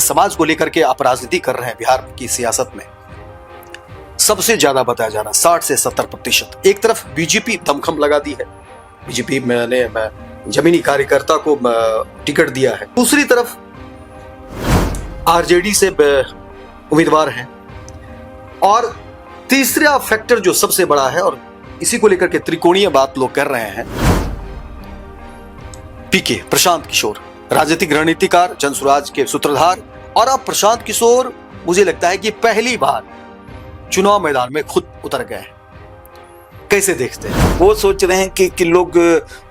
समाज को लेकर के आप राजनीति कर रहे हैं बिहार की सियासत में, सबसे ज्यादा बताया जा रहा 60 से 70%। एक तरफ बीजेपी दमखम लगा दी है, बीजेपी ने जमीनी कार्यकर्ता को टिकट दिया है, दूसरी तरफ आरजेडी से उम्मीदवार हैं, और तीसरा फैक्टर जो सबसे बड़ा है और इसी को लेकर के त्रिकोणीय बात लोग कर रहे हैं, पीके प्रशांत किशोर, राजनीतिक रणनीतिकार, जनसुराज के सूत्रधार। और अब प्रशांत किशोर मुझे लगता है कि पहली बार चुनाव मैदान में खुद उतर गए हैं। कैसे देखते हैं? वो सोच रहे हैं कि लोग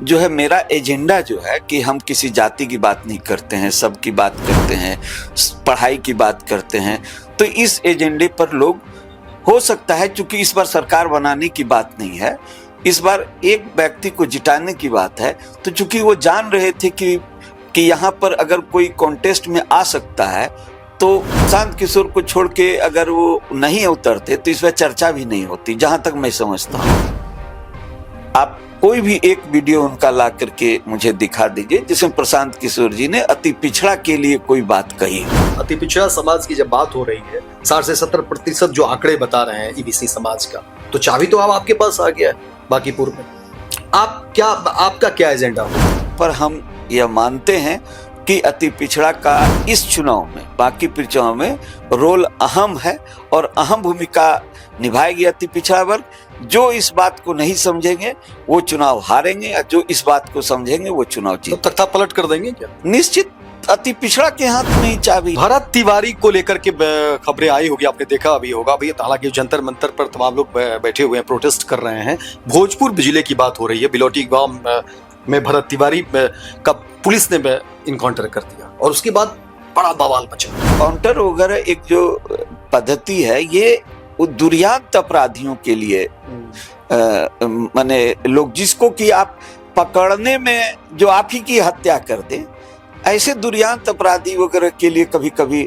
जो है, मेरा एजेंडा जो है कि हम किसी जाति की बात नहीं करते हैं, सबकी बात करते हैं, पढ़ाई की बात करते हैं। तो इस एजेंडे पर लोग, हो सकता है क्योंकि इस बार सरकार बनाने की बात नहीं है, इस बार एक व्यक्ति को जिताने की बात है, तो चूंकि वो जान रहे थे कि यहाँ पर अगर कोई कॉन्टेस्ट में आ सकता है तो प्रशांत किशोर को छोड़ के अगर वो नहीं उतरते तो इस पर चर्चा भी नहीं होती, जहां तक मैं समझता हूँ। आप कोई भी एक वीडियो उनका ला करके मुझे दिखा दीजिए जिसमें प्रशांत किशोर जी ने अति पिछड़ा के लिए कोई बात कही। अति पिछड़ा समाज की जब बात हो रही है, 60 से 70% जो आंकड़े बता रहे हैं ईबीसी समाज का, तो चाबी तो अब आपके पास आ गया है बांकीपुर में। आपका क्या एजेंडा हो? पर हम यह मानते हैं कि अति पिछड़ा का इस चुनाव में, बांकीपुर चुनाव में रोल अहम है और अहम भूमिका निभाएगी अति पिछड़ा वर्ग। जो इस बात को नहीं समझेंगे वो चुनाव हारेंगे, और जो इस बात को समझेंगे वो चुनाव जीत। तो तख्ता पलट कर देंगे क्या? निश्चित, अति पिछड़ा के हाथ में ही चाबी। भरत तिवारी को लेकर के खबरें आई होगी, आपने देखा भी होगा। अभी हालांकि जंतर मंतर पर तमाम लोग बैठे हुए हैं, प्रोटेस्ट कर रहे हैं। भोजपुर जिले की बात हो रही है, बिलोटी गांव में भरत तिवारी का पुलिस ने इनकाउंटर कर दिया और उसके बाद बड़ा बवाल मचा। काउंटर वगैरह एक जो पद्धति है, ये दुर्यात अपराधियों के लिए माने लोग जिसको कि आप पकड़ने में जो आप ही की हत्या कर दे, ऐसे दुर्यात अपराधी वगैरह के लिए कभी कभी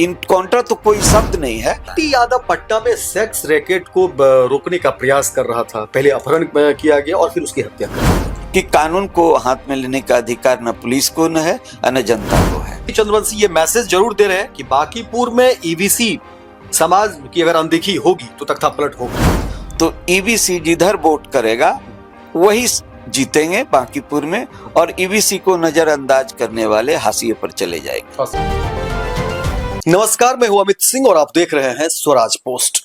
इनकाउंटर तो कोई शब्द नहीं है। यादव पटना में सेक्स रैकेट को रोकने का प्रयास कर रहा था, पहले अपहरण किया गया और फिर उसकी हत्या कर दी। कि कानून को हाथ में लेने का अधिकार न पुलिस को न है न जनता को है। चंद्रवंशी ये मैसेज जरूर दे रहे हैं कि बांकीपुर में ईबीसी समाज की अगर अनदेखी होगी तो तख्ता पलट होगा। तो ईबीसी जिधर वोट करेगा वही जीतेंगे बांकीपुर में, और ईबीसी को नजरअंदाज करने वाले हाशिए पर चले जाएंगे। नमस्कार, मैं हूं अमित सिंह और आप देख रहे हैं स्वराज पोस्ट।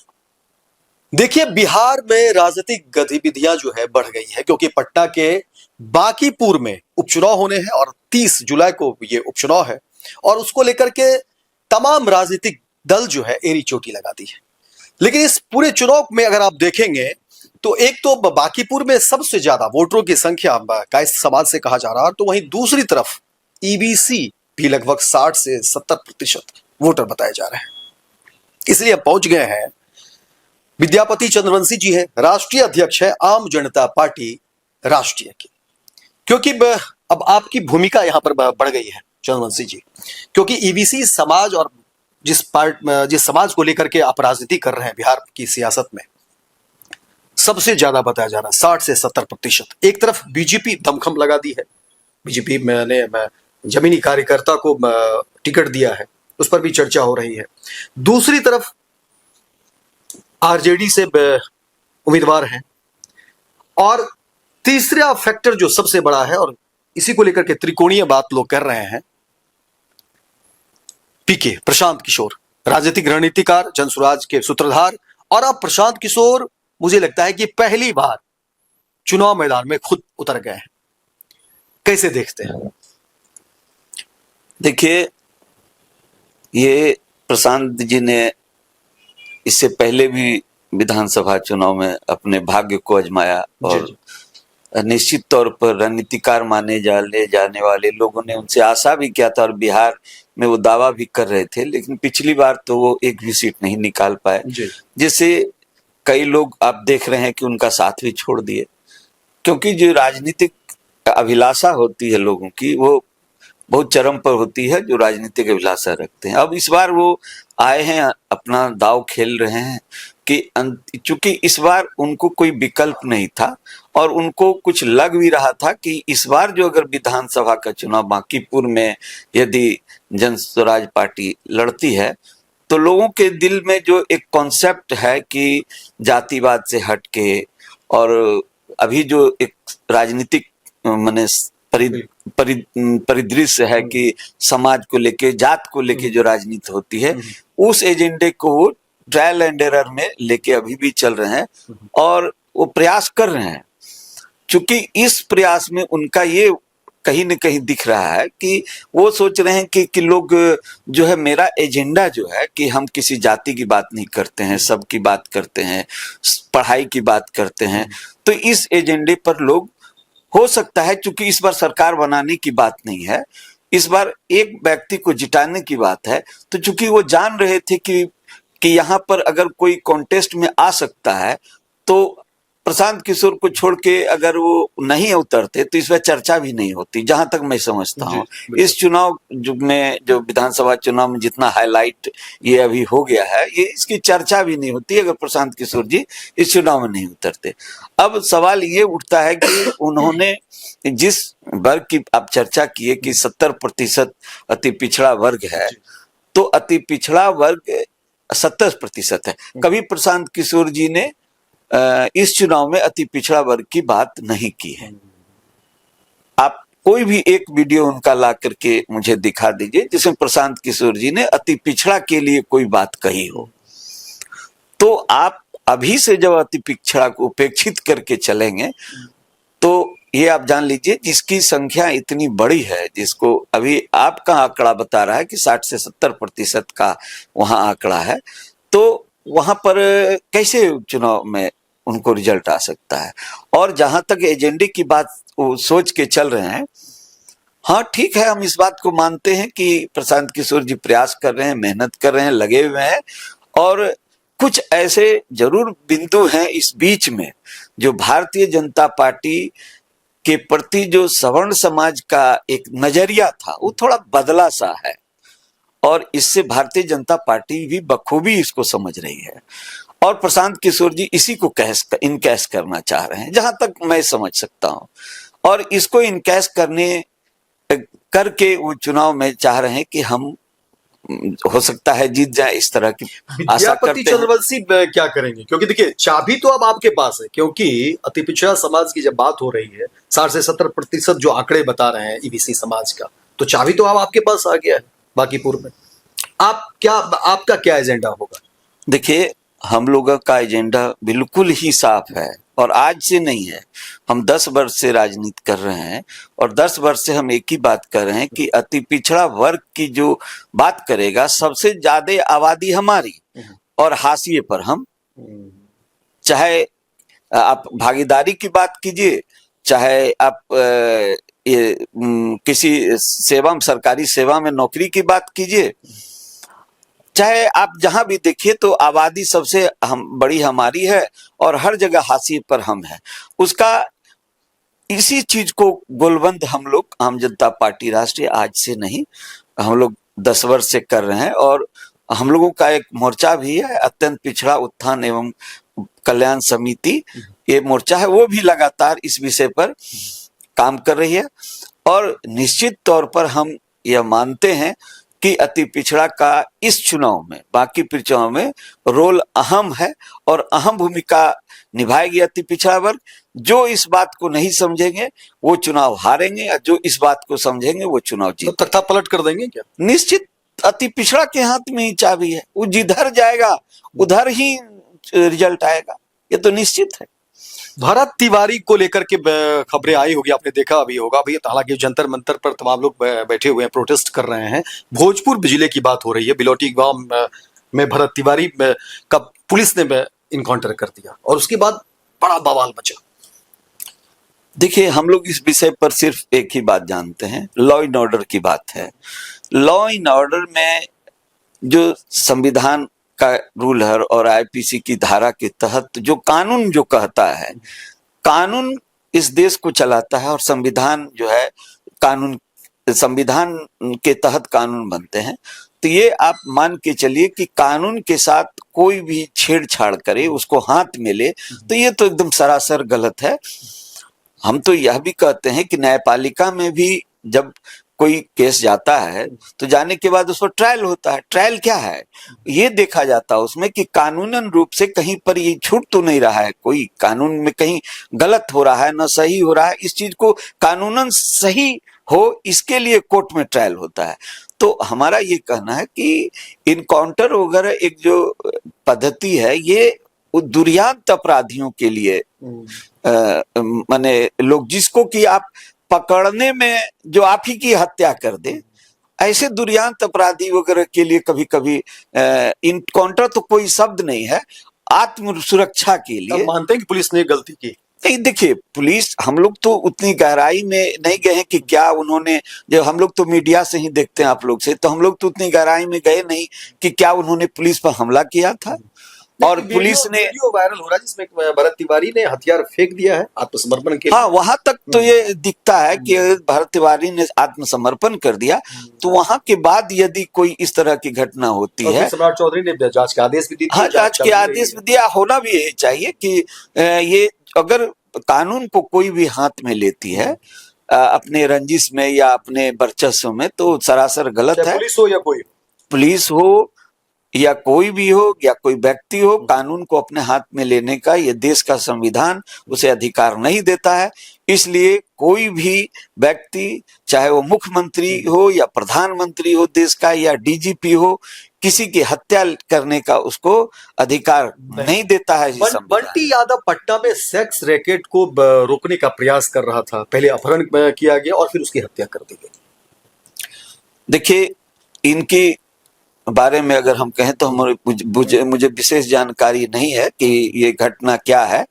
देखिए, बिहार में राजनीतिक गतिविधियां जो है बढ़ गई है, क्योंकि पटना के बांकीपुर में उपचुनाव होने हैं और 30 जुलाई को ये उपचुनाव है, और उसको लेकर के तमाम राजनीतिक दल जो है एड़ी चोटी लगा दी है। लेकिन इस पूरे चुनाव में अगर आप देखेंगे तो एक तो बांकीपुर में सबसे ज्यादा वोटरों की संख्या कायस्थ समाज से कहा जा रहा है, तो वहीं दूसरी तरफ ईबीसी भी लगभग 60 से 70% वोटर बताए जा रहे हैं। इसलिए अब पहुंच गए हैं विद्यापति चंद्रवंशी जी है, राष्ट्रीय अध्यक्ष है आम जनता पार्टी राष्ट्रीय की। क्योंकि अब आपकी भूमिका यहां पर बढ़ गई है चंद्रवंशी जी, क्योंकि ईबीसी समाज और जिस समाज को लेकर के आप राजनीति कर रहे हैं बिहार की सियासत में, सबसे ज्यादा बताया जा रहा 60 से 70%। एक तरफ बीजेपी दमखम लगा दी है, बीजेपी ने जमीनी कार्यकर्ता को टिकट दिया है, उस पर भी चर्चा हो रही है। दूसरी तरफ आरजेडी से उम्मीदवार हैं, और तीसरा फैक्टर जो सबसे बड़ा है और इसी को लेकर के त्रिकोणीय बात लोग कर रहे हैं, पीके प्रशांत किशोर, राजनीतिक रणनीतिकार, जनसुराज के सूत्रधार। और अब प्रशांत किशोर मुझे लगता है कि पहली बार चुनाव मैदान में खुद उतर गए हैं। कैसे देखते हैं? देखिए, ये प्रशांत जी ने इससे पहले भी विधानसभा चुनाव में अपने भाग्य को आजमाया, और निश्चित तौर पर रणनीतिकार माने जाने वाले लोगों ने उनसे आशा भी किया था और बिहार में वो दावा भी कर रहे थे, लेकिन पिछली बार तो वो एक भी सीट नहीं निकाल पाए, जिससे कई लोग आप देख रहे हैं कि उनका साथ भी छोड़ दिए। क्योंकि जो राजनीतिक अभिलाषा होती है लोगों की, वो बहुत चरम पर होती है, जो राजनीतिक अभिलाषा रखते हैं। अब इस बार वो आए हैं, अपना दाव खेल रहे हैं कि चूंकि इस बार उनको कोई विकल्प नहीं था और उनको कुछ लग भी रहा था कि इस बार जो अगर विधानसभा का चुनाव बांकीपुर में यदि जन स्वराज पार्टी लड़ती है तो लोगों के दिल में जो एक कॉन्सेप्ट है कि जातिवाद से हटके और अभी जो एक राजनीतिक माने परिदृश्य है कि समाज को लेके जात को लेके जो राजनीति होती है उस एजेंडे को वो ट्रायल एंड एरर में लेके अभी भी चल रहे हैं और वो प्रयास कर रहे हैं। क्योंकि इस प्रयास में उनका ये कहीं न कहीं दिख रहा है कि वो सोच रहे हैं कि लोग जो है मेरा एजेंडा जो है कि हम किसी जाति की बात नहीं करते हैं, सबकी बात करते हैं, पढ़ाई की बात करते हैं। तो इस एजेंडे पर लोग हो सकता है, चूंकि इस बार सरकार बनाने की बात नहीं है, इस बार एक व्यक्ति को जिताने की बात है, तो चूंकि वो जान रहे थे कि यहाँ पर अगर कोई कॉन्टेस्ट में आ सकता है तो प्रशांत किशोर को छोड़ के अगर वो नहीं उतरते तो इस पर चर्चा भी नहीं होती, जहां तक मैं समझता हूँ। इस चुनाव में जो विधानसभा चुनाव में जितना हाईलाइट ये अभी हो गया है, ये इसकी चर्चा भी नहीं होती अगर प्रशांत किशोर जी इस चुनाव में नहीं उतरते। अब सवाल ये उठता है कि उन्होंने जिस वर्ग की आप चर्चा किए कि 70% अति पिछड़ा वर्ग है, तो अति पिछड़ा वर्ग 70% है। कभी प्रशांत किशोर जी ने इस चुनाव में अति पिछड़ा वर्ग की बात नहीं की है। आप कोई भी एक वीडियो उनका ला करके मुझे दिखा दीजिए जिसमें प्रशांत किशोर जी ने अति पिछड़ा के लिए कोई बात कही हो। तो आप अभी से जब अति पिछड़ा को उपेक्षित करके चलेंगे तो ये आप जान लीजिए जिसकी संख्या इतनी बड़ी है, जिसको अभी आपका आंकड़ा बता रहा है कि 60 से 70% का वहां आंकड़ा है, तो वहां पर कैसे चुनाव में उनको रिजल्ट आ सकता है। और जहां तक एजेंडे की बात वो सोच के चल रहे हैं, हाँ ठीक है, हम इस बात को मानते हैं कि प्रशांत किशोर जी प्रयास कर रहे हैं, मेहनत कर रहे हैं, लगे हुए हैं और कुछ ऐसे जरूर बिंदु हैं इस बीच में जो भारतीय जनता पार्टी के प्रति जो सवर्ण समाज का एक नजरिया था वो थोड़ा बदला सा है और इससे भारतीय जनता पार्टी भी बखूबी इसको समझ रही है और प्रशांत किशोर जी इसी को इनकैश करना चाह रहे हैं, जहां तक मैं समझ सकता हूं। और इसको इनकैश करके वो चुनाव में चाह रहे हैं कि हम हो सकता है जीत जाए, इस तरह की आशा करते हैं। चंद्रवंशी क्या करेंगे? क्योंकि देखिए चाबी तो अब आपके पास है, क्योंकि अति पिछड़ा समाज की जब बात हो रही है, 60 से 70% जो आंकड़े बता रहे हैं ईबीसी समाज का, तो चाबी तो अब आपके पास आ गया है बांकीपुर में। आपका क्या एजेंडा होगा? देखिए, हम लोगों का एजेंडा बिल्कुल ही साफ है और आज से नहीं है। हम 10 वर्ष से राजनीति कर रहे हैं और 10 वर्ष से हम एक ही बात कर रहे हैं कि अति पिछड़ा वर्ग की जो बात करेगा, सबसे ज्यादा आबादी हमारी और हाशिए पर हम, चाहे आप भागीदारी की बात कीजिए, चाहे आप किसी सरकारी सेवा में नौकरी की बात कीजिए, चाहे आप जहां भी देखिए तो आबादी सबसे बड़ी हमारी है और हर जगह हाशिए पर हम हैं। उसका इसी चीज को गोलबंद हम लोग आम जनता पार्टी राष्ट्रीय आज से नहीं, हम लोग 10 वर्ष से कर रहे हैं और हम लोगों का एक मोर्चा भी है, अत्यंत पिछड़ा उत्थान एवं कल्याण समिति, ये मोर्चा है, वो भी लगातार इस विषय पर काम कर रही है और निश्चित तौर पर हम यह मानते हैं कि अति पिछड़ा का इस चुनाव में, बांकीपुर चुनाव में रोल अहम है और अहम भूमिका निभाएगी अति पिछड़ा वर्ग। जो इस बात को नहीं समझेंगे वो चुनाव हारेंगे और जो इस बात को समझेंगे वो चुनाव जीत। तो तख्ता पलट कर देंगे क्या? निश्चित, अति पिछड़ा के हाथ में ही चाबी है, वो जिधर जाएगा उधर ही रिजल्ट आएगा, ये तो निश्चित है। भरत तिवारी को लेकर के खबरें आई होगी, आपने देखा अभी होगा। अभी हालांकि जंतर मंतर पर तमाम लोग बैठे हुए हैं, प्रोटेस्ट कर रहे हैं। भोजपुर जिले की बात हो रही है, बिलोटी गांव में भरत तिवारी का पुलिस ने इनकाउंटर कर दिया और उसके बाद बड़ा बवाल मचा। देखिए, हम लोग इस विषय पर सिर्फ एक ही बात जानते हैं, लॉ एंड ऑर्डर की बात है। लॉ एंड ऑर्डर में जो संविधान का रूल है और आईपीसी की धारा के तहत जो कानून जो कहता है, कानून इस देश को चलाता है और संविधान जो है कानून, संविधान के तहत कानून बनते हैं। तो ये आप मान के चलिए कि कानून के साथ कोई भी छेड़छाड़ करे, उसको हाथ में ले, तो ये तो एकदम सरासर गलत है। हम तो यह भी कहते हैं कि न्यायपालिका में भी जब कोई केस जाता है तो जाने के बाद उस पर ट्रायल होता है। ट्रायल क्या है, ये देखा जाता है उसमें कि कानूनन रूप से कहीं पर ये छूट तो नहीं रहा है, कोई कानून में कहीं गलत हो रहा है, ना सही हो रहा है। इस चीज को कानूनन सही हो, इसके लिए कोर्ट में ट्रायल होता है। तो हमारा ये कहना है कि इनकाउंटर वगैरह एक जो पद्धति है, ये दुर्यान्त अपराधियों के लिए माने लोग जिसको कि आप पकड़ने में जो आप ही की हत्या कर दे, ऐसे दुर्यान्त अपराधी वगैरह के लिए कभी कभी इनकाउंटर तो कोई शब्द नहीं है, आत्म सुरक्षा के लिए। आप मानते हैं कि पुलिस ने गलती की? नहीं, देखिए पुलिस, हम लोग तो उतनी गहराई में नहीं गए हैं कि क्या उन्होंने, जब हम लोग तो मीडिया से ही देखते हैं आप लोग से, तो हम लोग तो उतनी गहराई में गए नहीं कि क्या उन्होंने पुलिस पर हमला किया था। और पुलिस ने वीडियो वायरल हो रहा है जिसमें भरत तिवारी ने हथियार फेंक दिया है आत्मसमर्पण के लिए। हाँ, वहां तक तो ये दिखता है कि भरत तिवारी ने आत्मसमर्पण कर दिया। तो वहां के बाद यदि कोई इस तरह की घटना होती है, सम्राट चौधरी ने जांच के आदेश भी दिए। हाँ, जांच के आदेश भी दिया, होना भी यही चाहिए कि ये अगर कानून को कोई भी हाथ में लेती है अपने रंजिश में या अपने वर्चस्व में, तो सरासर गलत है। पुलिस हो या कोई, पुलिस हो या कोई भी हो या कोई व्यक्ति हो, कानून को अपने हाथ में लेने का ये देश का संविधान उसे अधिकार नहीं देता है। इसलिए कोई भी व्यक्ति, चाहे वो मुख्यमंत्री हो या प्रधानमंत्री हो देश का या डीजीपी हो, किसी की हत्या करने का उसको अधिकार नहीं देता है। बंटी यादव पटना में सेक्स रैकेट को रोकने का प्रयास कर रहा था, पहले अपहरण किया गया और फिर उसकी हत्या कर दी गई। देखिए, इनकी बारे में अगर हम कहें तो मुझे विशेष जानकारी नहीं है कि ये घटना क्या है,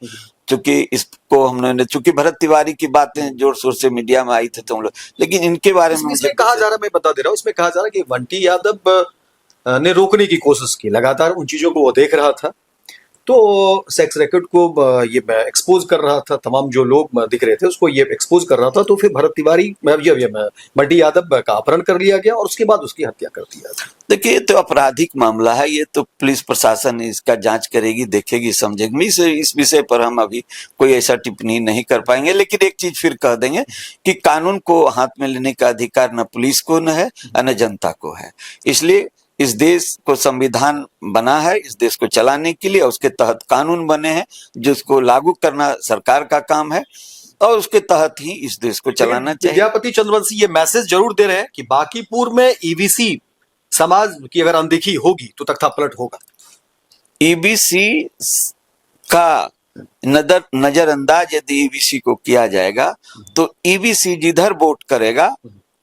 क्योंकि इसको हमने, चूंकि भरत तिवारी की बातें जोर शोर से मीडिया में आई थी तो हम लोग, लेकिन इनके बारे में इसमें कहा जा रहा है, मैं बता दे रहा हूँ, इसमें कहा जा रहा है कि बंटी यादव ने रोकने की कोशिश की, लगातार उन चीजों को वो देख रहा था, तो सेक्स रैकेट को ये एक्सपोज कर रहा था, तमाम जो लोग दिख रहे थे उसको ये एक्सपोज कर रहा था। तो फिर भरत तिवारी बंटी यादव का अपहरण कर लिया गया और उसके बाद उसकी हत्या कर दिया था। देखिए, ये तो आपराधिक मामला है, ये तो पुलिस प्रशासन इसका जांच करेगी, देखेगी, समझेगी। इस विषय पर हम अभी कोई ऐसा टिप्पणी नहीं कर पाएंगे, लेकिन एक चीज फिर कह देंगे कि कानून को हाथ में लेने का अधिकार न पुलिस को न है न जनता को है। इसलिए इस देश को संविधान बना है इस देश को चलाने के लिए, उसके तहत कानून बने हैं जिसको लागू करना सरकार का काम है और उसके तहत ही इस देश को चलाना चाहिए। विद्यापति चंद्रवंशी ये मैसेज जरूर दे रहे हैं कि बांकीपुर में ईबीसी समाज की अगर अनदेखी होगी तो तख्तापलट होगा। ईबीसी का नजरअंदाज यदि ईबीसी को किया जाएगा तो ईबीसी जिधर वोट करेगा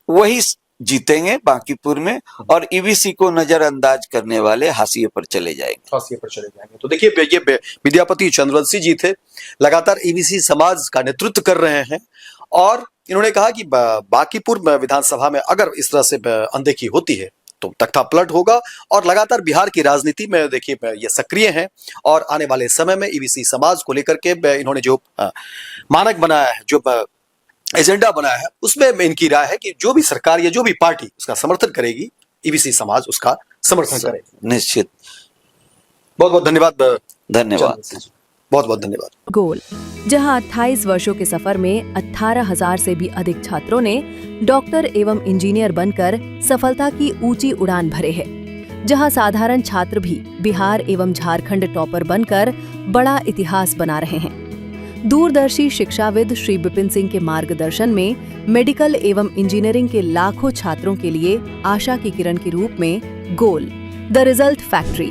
वही जीतेंगे बांकीपुर में, और ईबीसी को नजरअंदाज करने वाले हाशिए पर चले जाएंगे। तो देखिए, ये विद्यापति चंद्रवंशी जी थे, लगातार ईबीसी समाज का नेतृत्व कर रहे हैं और इन्होंने कहा कि बांकीपुर विधानसभा में अगर इस तरह से अनदेखी होती है तो तख्तापलट होगा। और लगातार बिहार की राजनीति में देखिए ये सक्रिय हैं और आने वाले समय में ईबीसी समाज को लेकर के इन्होंने जो मानक बनाया है, जो एजेंडा बनाया है, उसमें इनकी राय है कि जो भी सरकार या जो भी पार्टी उसका समर्थन करेगी, ईबीसी समाज उसका समर्थन करेगी। निश्चित। बहुत बहुत धन्यवाद। बहुत बहुत धन्यवाद। गोल, जहां 28 वर्षों के सफर में 18,000 से भी अधिक छात्रों ने डॉक्टर एवं इंजीनियर बनकर सफलता की ऊंची उड़ान भरे हैं, जहां साधारण छात्र भी बिहार एवं झारखंड टॉपर बनकर बड़ा इतिहास बना रहे हैं। दूरदर्शी शिक्षाविद श्री विपिन सिंह के मार्गदर्शन में मेडिकल एवं इंजीनियरिंग के लाखों छात्रों के लिए आशा की किरण के रूप में गोल, द रिजल्ट फैक्ट्री,